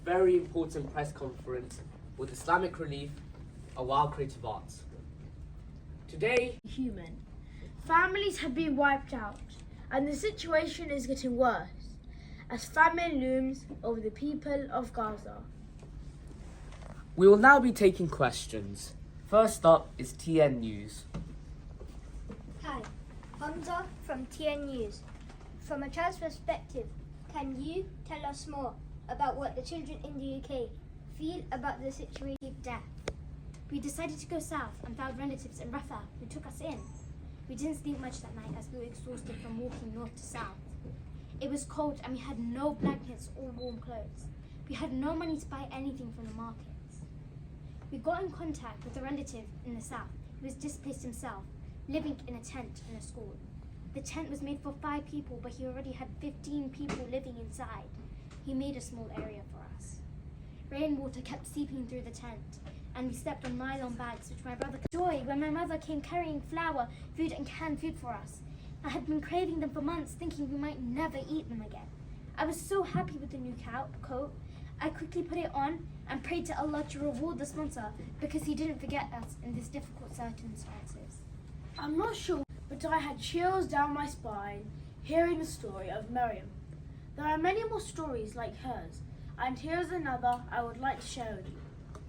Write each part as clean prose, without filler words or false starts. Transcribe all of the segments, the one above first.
very important press conference with Islamic Relief, Awal Creative Arts. Today, human. Families have been wiped out, and the situation is getting worse as famine looms over the people of Gaza. we will now be taking questions. First up is TN News. Hi, Hamza from TN News. From a child's perspective, can you tell us more about what the children in the UK feel about the situation of death? We decided to go south and found relatives in Rafah who took us in. We didn't sleep much that night as we were exhausted from walking north to south. It was cold and we had no blankets or warm clothes. We had no money to buy anything from the markets. We got in contact with a relative in the south who was displaced himself, living in a tent in a school. The tent was made for 5 people, but he already had 15 people living inside. He made a small area for us. Rainwater kept seeping through the tent, and we slept on nylon bags, which my brother could enjoy when my mother came carrying flour, food and canned food for us. I had been craving them for months, thinking we might never eat them again. I was so happy with the new coat. I quickly put it on and prayed to Allah to reward the sponsor because he didn't forget us in these difficult circumstances. I'm not sure, but I had chills down my spine hearing the story of Miriam. There are many more stories like hers, and here's another I would like to share with you.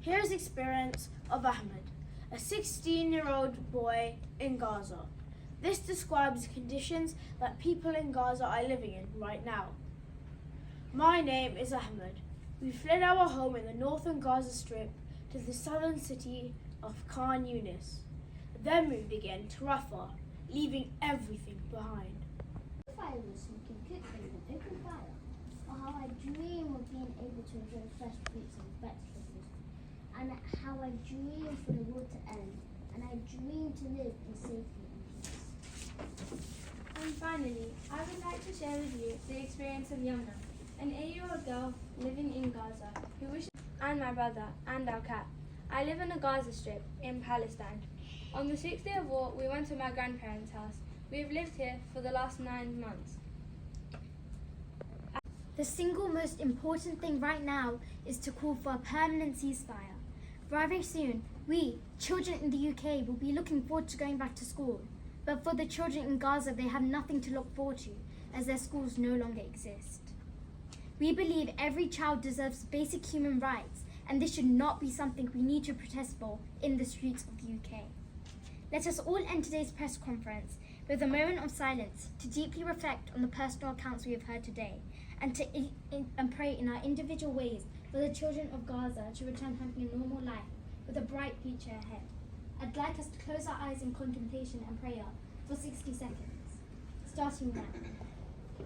Here's the experience of Ahmed, a 16-year-old boy in Gaza. This describes the conditions that people in Gaza are living in right now. My name is Ahmed. We fled our home in the northern Gaza Strip to the southern city of Khan Yunis. Then moved again to Rafah, leaving everything behind. If I was smoking cooking with an open fire, or how I dream of being able to enjoy fresh fruits and vegetables, and how I dream for the war to end, and I dream to live in safety and peace. And finally, I would like to share with you the experience of Yamna, an 8-year-old girl living in Gaza who wishes, and my brother and our cat. I live in the Gaza Strip in Palestine. On the 6th day of war, we went to my grandparents' house. We have lived here for the last 9 months. The single most important thing right now is to call for a permanent ceasefire. Very soon, we, children in the UK, will be looking forward to going back to school. But for the children in Gaza, they have nothing to look forward to, as their schools no longer exist. We believe every child deserves basic human rights, and this should not be something we need to protest for in the streets of the UK. Let us all end today's press conference with a moment of silence to deeply reflect on the personal accounts we have heard today, and to pray in our individual ways for the children of Gaza to return home to a normal life with a bright future ahead. I'd like us to close our eyes in contemplation and prayer for 60 seconds, starting now.